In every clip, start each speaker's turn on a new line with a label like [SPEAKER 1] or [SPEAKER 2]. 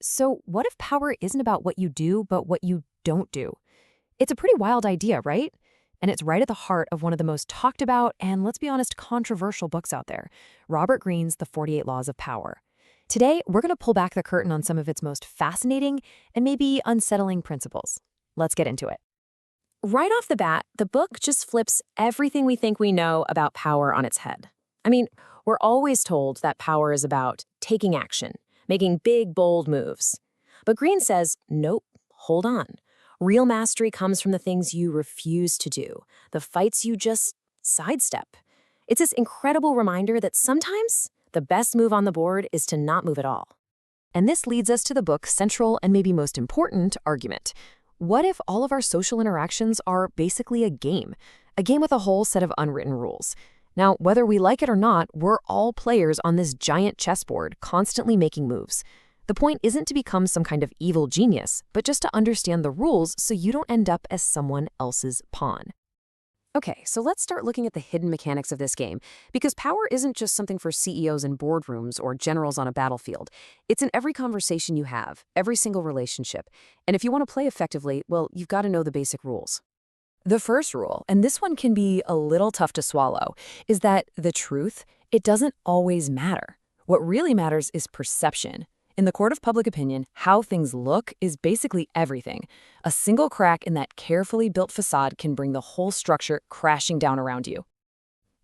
[SPEAKER 1] So, what if power isn't about what you do, but what you don't do? It's a pretty wild idea, right? And it's right at the heart of one of the most talked about and, let's be honest, controversial books out there, Robert Greene's The 48 Laws of Power. Today, we're going to pull back the curtain on some of its most fascinating and maybe unsettling principles. Let's get into it. Right off the bat, the book just flips everything we think we know about power on its head. I mean, we're always told that power is about taking action, making big, bold moves. But Greene says, nope, hold on. Real mastery comes from the things you refuse to do, the fights you just sidestep. It's this incredible reminder that sometimes the best move on the board is to not move at all. And this leads us to the book's central and maybe most important argument. What if all of our social interactions are basically a game with a whole set of unwritten rules? Now, whether we like it or not, we're all players on this giant chessboard, constantly making moves. The point isn't to become some kind of evil genius, but just to understand the rules so you don't end up as someone else's pawn. Okay, so let's start looking at the hidden mechanics of this game, because power isn't just something for CEOs in boardrooms or generals on a battlefield. It's in every conversation you have, every single relationship. And if you want to play effectively, well, you've got to know the basic rules. The first rule, and this one can be a little tough to swallow, is that the truth, it doesn't always matter. What really matters is perception. In the court of public opinion, how things look is basically everything. A single crack in that carefully built facade can bring the whole structure crashing down around you.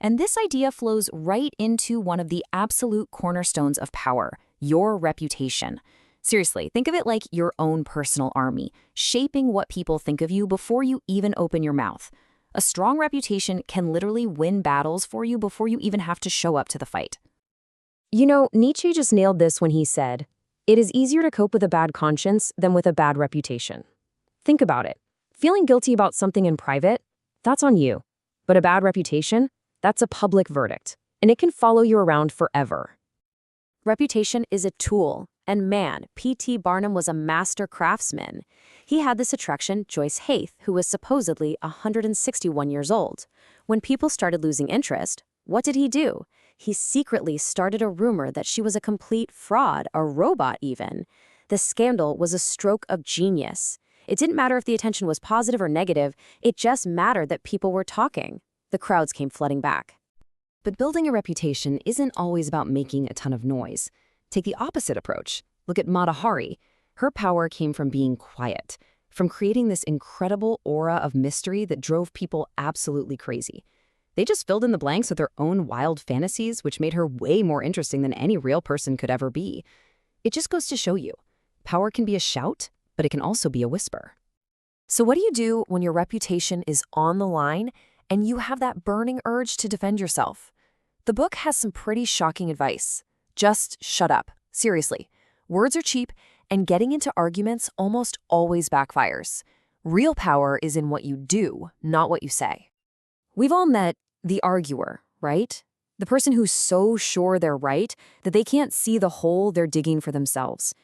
[SPEAKER 1] And this idea flows right into one of the absolute cornerstones of power, your reputation. Seriously, think of it like your own personal army, shaping what people think of you before you even open your mouth. A strong reputation can literally win battles for you before you even have to show up to the fight. You know, Nietzsche just nailed this when he said, "It is easier to cope with a bad conscience than with a bad reputation." Think about it. Feeling guilty about something in private, that's on you. But a bad reputation, that's a public verdict, and it can follow you around forever. Reputation is a tool, and man, P.T. Barnum was a master craftsman. He had this attraction, Joyce Haith, who was supposedly 161 years old. When people started losing interest, what did he do? He secretly started a rumor that she was a complete fraud, a robot even. The scandal was a stroke of genius. It didn't matter if the attention was positive or negative, it just mattered that people were talking. The crowds came flooding back. But building a reputation isn't always about making a ton of noise. Take the opposite approach. Look at Mata Hari. Her power came from being quiet, from creating this incredible aura of mystery that drove people absolutely crazy. They just filled in the blanks with their own wild fantasies, which made her way more interesting than any real person could ever be. It just goes to show you, power can be a shout, but it can also be a whisper. So what do you do when your reputation is on the line and you have that burning urge to defend yourself? The book has some pretty shocking advice. Just shut up. Seriously. Words are cheap, and getting into arguments almost always backfires. Real power is in what you do, not what you say. We've all met the arguer, right? The person who's so sure they're right that they can't see the hole they're digging for themselves.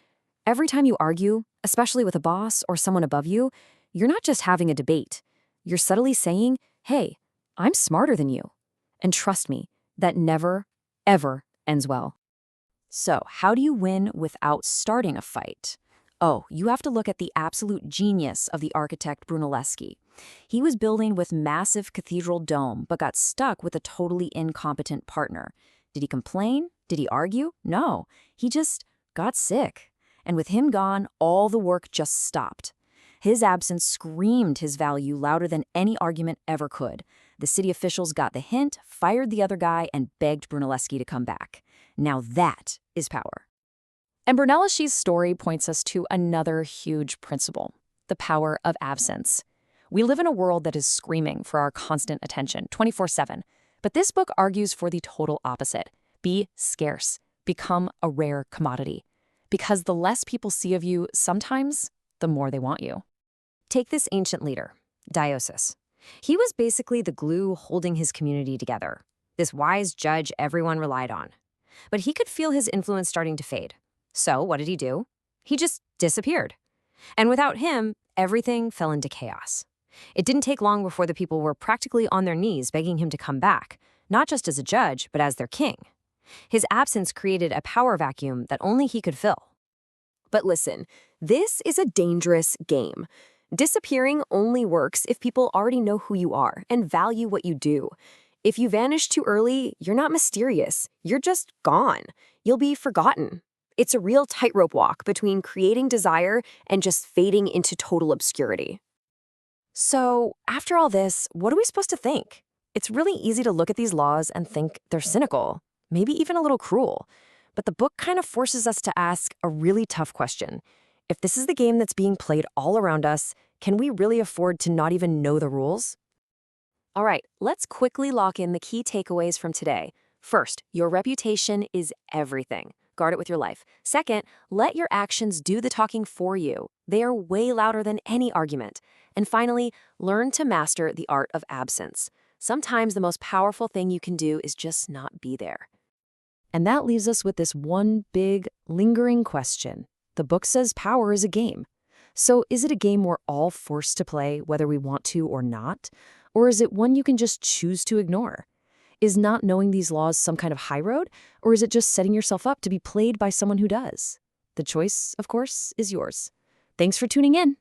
[SPEAKER 1] Every time you argue, especially with a boss or someone above you, you're not just having a debate. You're subtly saying, hey, I'm smarter than you. And trust me, that never, ever ends well. So, how do you win without starting a fight? Oh, you have to look at the absolute genius of the architect Brunelleschi. He was building with massive cathedral dome, but got stuck with a totally incompetent partner. Did he complain? Did he argue? No, he just got sick. And with him gone, all the work just stopped. His absence screamed his value louder than any argument ever could. The city officials got the hint, fired the other guy, and begged Brunelleschi to come back. Now that is power. And Brunelleschi's story points us to another huge principle, the power of absence. We live in a world that is screaming for our constant attention, 24/7. But this book argues for the total opposite. Be scarce. Become a rare commodity. Because the less people see of you, sometimes, the more they want you. Take this ancient leader, Diosis. He was basically the glue holding his community together, this wise judge everyone relied on. But he could feel his influence starting to fade. So what did he do? He just disappeared. And without him, everything fell into chaos. It didn't take long before the people were practically on their knees begging him to come back, not just as a judge, but as their king. His absence created a power vacuum that only he could fill. But listen, this is a dangerous game. Disappearing only works if people already know who you are and value what you do. If you vanish too early, you're not mysterious. You're just gone. You'll be forgotten. It's a real tightrope walk between creating desire and just fading into total obscurity. So, after all this, what are we supposed to think? It's really easy to look at these laws and think they're cynical, maybe even a little cruel. But the book kind of forces us to ask a really tough question. If this is the game that's being played all around us, can we really afford to not even know the rules? All right, let's quickly lock in the key takeaways from today. First, your reputation is everything. Guard it with your life. Second, let your actions do the talking for you. They are way louder than any argument. And finally, learn to master the art of absence. Sometimes the most powerful thing you can do is just not be there. And that leaves us with this one big, lingering question. The book says power is a game. So is it a game we're all forced to play, whether we want to or not? Or is it one you can just choose to ignore? Is not knowing these laws some kind of high road, or is it just setting yourself up to be played by someone who does? The choice, of course, is yours. Thanks for tuning in.